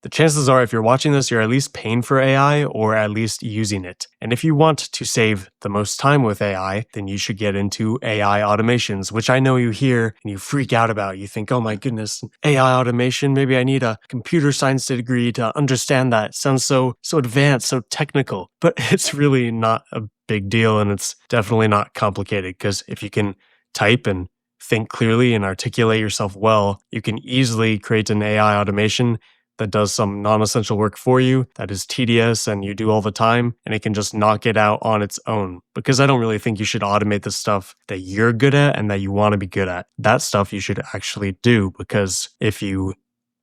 The chances are if you're watching this, you're at least paying for AI or at least using it. And if you want to save the most time with AI, then you should get into AI automations, which I know you hear and you freak out about. You think, oh my goodness, AI automation, maybe I need a computer science degree to understand that. It sounds so advanced, so technical, but it's really not a big deal. And it's definitely not complicated because if you can type and think clearly and articulate yourself well, you can easily create an AI automation that does some non-essential work for you that is tedious and you do all the time, and it can just knock it out on its own. Because I don't really think you should automate the stuff that you're good at and that you want to be good at. That stuff you should actually do, because if you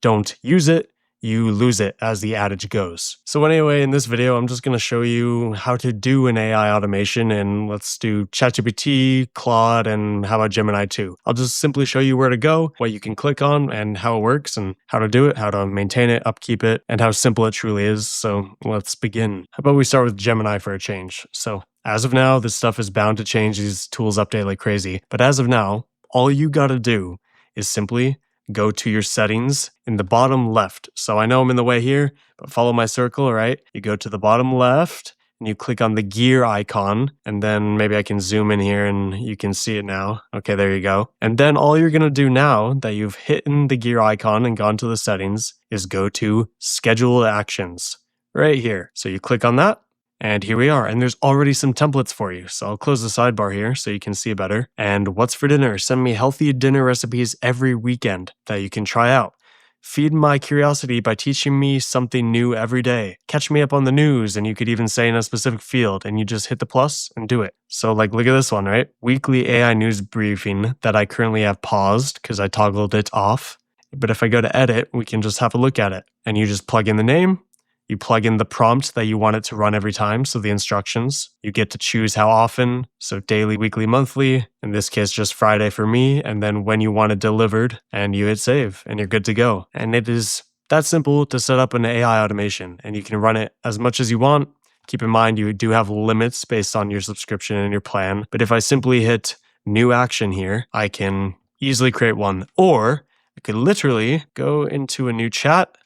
don't use it, you lose it, as the adage goes. So anyway, in this video, I'm just going to show you how to do an AI automation, and let's do ChatGPT, Claude, and how about Gemini too. I'll just simply show you where to go, what you can click on, and how it works, and how to do it, how to maintain it, upkeep it, and how simple it truly is. So let's begin. How about we start with Gemini for a change? So as of now, this stuff is bound to change. These tools update like crazy. But as of now, all you got to do is simply go to your settings in the bottom left. So I know I'm in the way here, but follow my circle, all right? You go to the bottom left and you click on the gear icon, and then maybe I can zoom in here and you can see it now. Okay, there you go. And then all you're gonna do now that you've hit the gear icon and gone to the settings is go to scheduled actions right here. So you click on that. And here we are, and there's already some templates for you. So I'll close the sidebar here so you can see better. And what's for dinner? Send me healthy dinner recipes every weekend that you can try out. Feed my curiosity by teaching me something new every day. Catch me up on the news, and you could even say in a specific field, and you just hit the plus and do it. So like, look at this one, right? Weekly AI news briefing that I currently have paused because I toggled it off. But if I go to edit, we can just have a look at it. And you just plug in the name. You plug in the prompt that you want it to run every time, so the instructions. You get to choose how often, so daily, weekly, monthly. In this case, just Friday for me, and then when you want it delivered, and you hit save, and you're good to go. And it is that simple to set up an AI automation, and you can run it as much as you want. Keep in mind, you do have limits based on your subscription and your plan. But if I simply hit new action here, I can easily create one. Or I could literally go into a new chat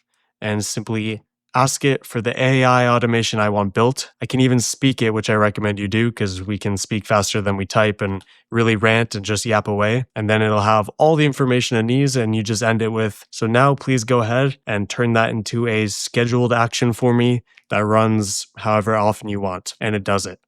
and simply ask it for the AI automation I want built. I can even speak it, which I recommend you do because we can speak faster than we type and really rant and just yap away. And then it'll have all the information it needs, and you just end it with, so now please go ahead and turn that into a scheduled action for me that runs however often you want. And it does it.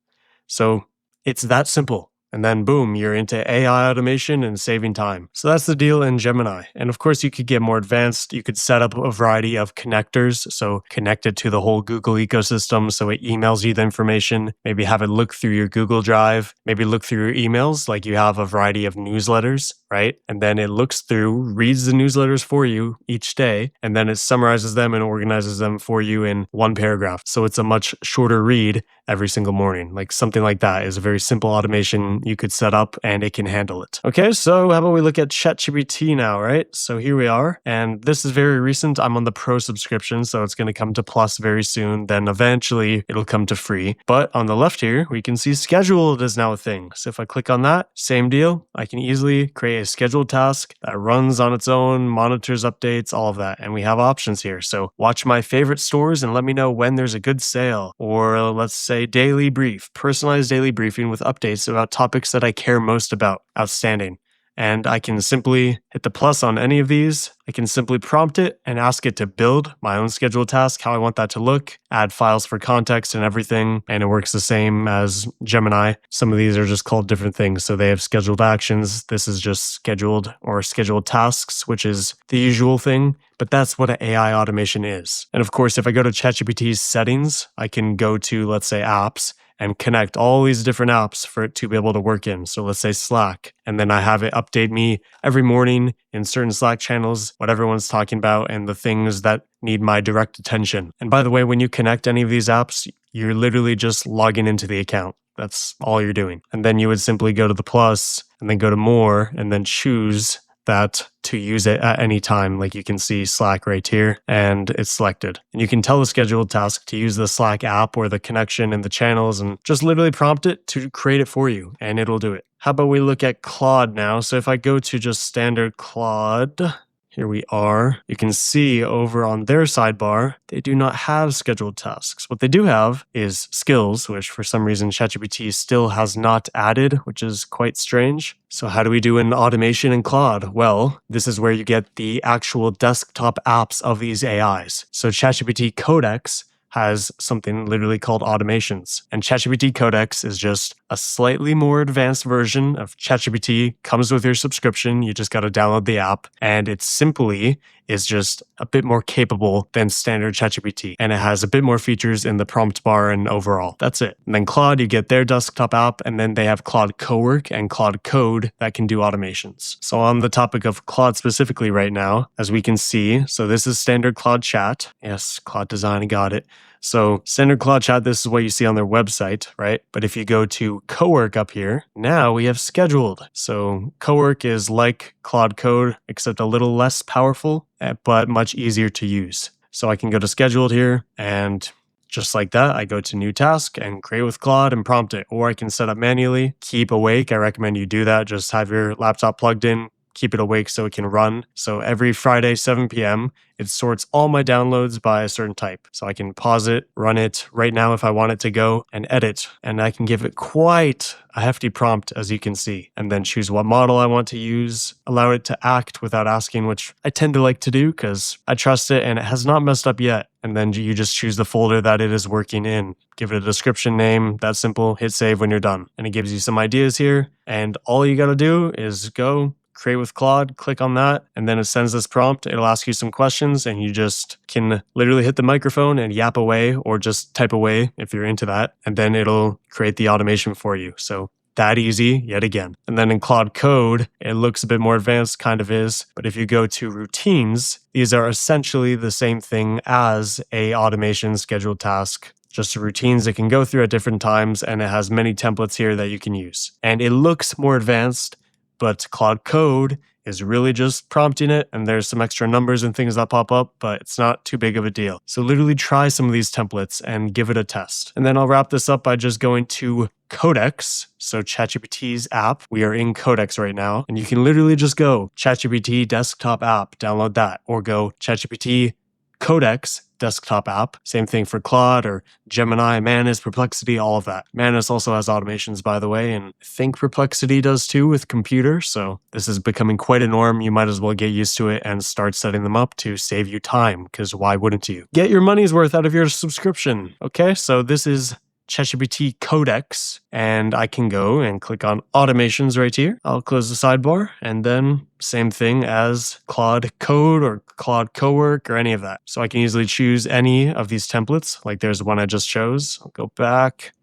So it's that simple. And then boom, you're into AI automation and saving time. So that's the deal in Gemini. And of course, you could get more advanced. You could set up a variety of connectors. So connect it to the whole Google ecosystem. So it emails you the information. Maybe have it look through your Google Drive. Maybe look through your emails, like you have a variety of newsletters, right? And then it looks through, reads the newsletters for you each day, and then it summarizes them and organizes them for you in one paragraph. So it's a much shorter read every single morning. Like something like that is a very simple automation you could set up, and it can handle it. Okay, so how about we look at ChatGPT now, right? So here we are, and this is very recent. I'm on the Pro subscription, so it's going to come to Plus very soon. Then eventually it'll come to free. But on the left here, we can see scheduled is now a thing. So if I click on that, same deal. I can easily create a scheduled task that runs on its own, monitors updates, all of that. And we have options here. So watch my favorite stores and let me know when there's a good sale. Or let's say daily brief, personalized daily briefing with updates about topics that I care most about. Outstanding. And I can simply hit the plus on any of these. I can simply prompt it and ask it to build my own scheduled task, how I want that to look, add files for context and everything. And it works the same as Gemini. Some of these are just called different things. So they have scheduled actions. This is just scheduled or scheduled tasks, which is the usual thing. But that's what an AI automation is. And of course, if I go to ChatGPT's settings, I can go to, let's say, apps, and connect all these different apps for it to be able to work in. So let's say Slack, and then I have it update me every morning in certain Slack channels, what everyone's talking about and the things that need my direct attention. And by the way, when you connect any of these apps, you're literally just logging into the account. That's all you're doing. And then you would simply go to the plus and then go to more and then choose that to use it at any time. Like you can see Slack right here and it's selected. And you can tell the scheduled task to use the Slack app or the connection and the channels and just literally prompt it to create it for you and it'll do it. How about we look at Claude now? So if I go to just standard Claude, Here we are. You can see over on their sidebar, they do not have scheduled tasks. What they do have is skills, which for some reason ChatGPT still has not added, which is quite strange. So how do we do an automation in Claude? Well, this is where you get the actual desktop apps of these AIs. So ChatGPT Codex has something literally called automations. And ChatGPT Codex is just a slightly more advanced version of ChatGPT, comes with your subscription. You just got to download the app. And it simply is just a bit more capable than standard ChatGPT. And it has a bit more features in the prompt bar and overall. That's it. And then Claude, you get their desktop app, and then they have Claude Cowork and Claude Code that can do automations. So on the topic of Claude specifically right now, as we can see, so this is standard Claude Chat. Yes, Claude Design, got it. So standard Claude Chat, this is what you see on their website, right? But if you go to Cowork up here, now we have scheduled. So Cowork is like Claude Code, except a little less powerful, but much easier to use. So I can go to scheduled here, and just like that, I go to new task and create with Claude and prompt it. Or I can set up manually, keep awake. I recommend you do that. Just have your laptop plugged in, keep it awake so it can run. So every Friday, 7 p.m., it sorts all my downloads by a certain type. So I can pause it, run it right now if I want it to go, and edit. And I can give it quite a hefty prompt, as you can see, and then choose what model I want to use, allow it to act without asking, which I tend to like to do because I trust it and it has not messed up yet. And then you just choose the folder that it is working in. Give it a description name, that's simple, hit save when you're done. And it gives you some ideas here. And all you got to do is go create with Claude, click on that, and then it sends this prompt. It'll ask you some questions, and you just can literally hit the microphone and yap away, or just type away if you're into that, and then it'll create the automation for you. So that easy yet again. And then in Claude Code, it looks a bit more advanced, kind of is, but if you go to routines, these are essentially the same thing as a automation scheduled task. Just routines it can go through at different times, and it has many templates here that you can use. And it looks more advanced, but Claude Code is really just prompting it, and there's some extra numbers and things that pop up, but it's not too big of a deal. So literally try some of these templates and give it a test. And then I'll wrap this up by just going to Codex, so ChatGPT's app. We are in Codex right now, and you can literally just go ChatGPT desktop app, download that, or go ChatGPT Codex desktop app. Same thing for Claude or Gemini, Manus, Perplexity, all of that. Manus also has automations, by the way, and I think Perplexity does too with computer. So this is becoming quite a norm. You might as well get used to it and start setting them up to save you time, because why wouldn't you? Get your money's worth out of your subscription. Okay, so this is ChatGPT Codex, and I can go and click on automations right here. I'll close the sidebar, and then same thing as Claude Code or Claude Cowork or any of that. So I can easily choose any of these templates, like there's one I just chose. I'll go back,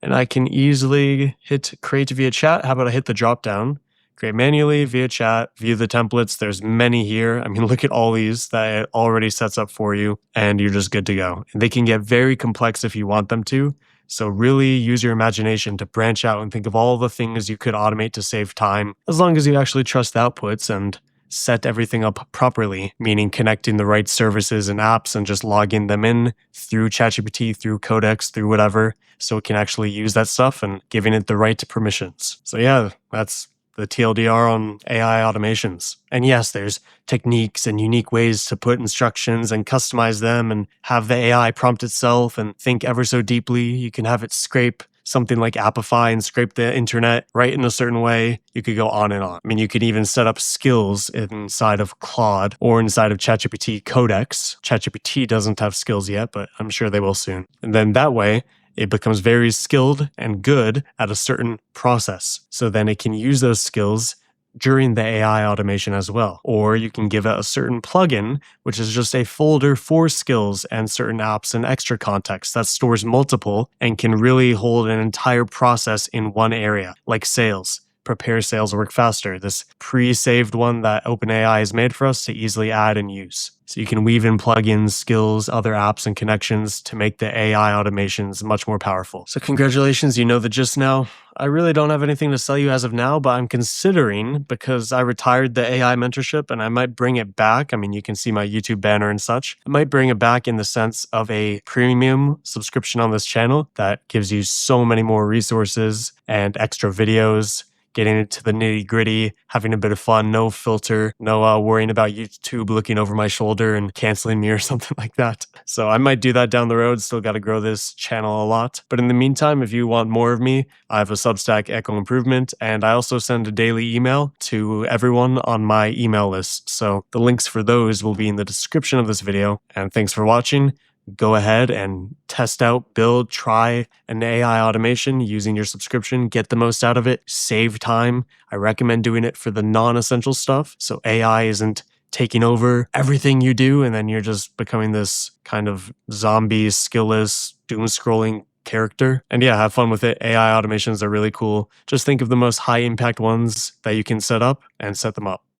and I can easily hit create via chat. How about I hit the drop down? Create manually via chat, view the templates. There's many here. I mean, look at all these that it already sets up for you, and you're just good to go. And they can get very complex if you want them to. So really use your imagination to branch out and think of all the things you could automate to save time, as long as you actually trust the outputs and set everything up properly, meaning connecting the right services and apps and just logging them in through ChatGPT, through Codex, through whatever, so it can actually use that stuff and giving it the right permissions. So yeah, that's the TLDR on AI automations. And yes, there's techniques and unique ways to put instructions and customize them and have the AI prompt itself and think ever so deeply. You can have it scrape something like Appify and scrape the internet right in a certain way. You could go on and on. I mean, you could even set up skills inside of Claude or inside of ChatGPT Codex. ChatGPT doesn't have skills yet, but I'm sure they will soon. And then that way, it becomes very skilled and good at a certain process. So then it can use those skills during the AI automation as well. Or you can give it a certain plugin, which is just a folder for skills and certain apps and extra context that stores multiple and can really hold an entire process in one area, like sales. Prepare sales work faster. This pre-saved one that OpenAI has made for us to easily add and use. So you can weave in plugins, skills, other apps, and connections to make the AI automations much more powerful. So congratulations, you know the gist now. I really don't have anything to sell you as of now, but I'm considering, because I retired the AI mentorship and I might bring it back. I mean, you can see my YouTube banner and such. I might bring it back in the sense of a premium subscription on this channel that gives you so many more resources and extra videos, getting into the nitty gritty, having a bit of fun, no filter, no worrying about YouTube looking over my shoulder and canceling me or something like that. So I might do that down the road. Still got to grow this channel a lot. But in the meantime, if you want more of me, I have a Substack Echo Improvement, and I also send a daily email to everyone on my email list. So the links for those will be in the description of this video. And thanks for watching. Go ahead and test out, build, try an AI automation using your subscription. Get the most out of it. Save time. I recommend doing it for the non-essential stuff. So AI isn't taking over everything you do, and then you're just becoming this kind of zombie, skillless, doom scrolling character. And yeah, have fun with it. AI automations are really cool. Just think of the most high impact ones that you can set up and set them up.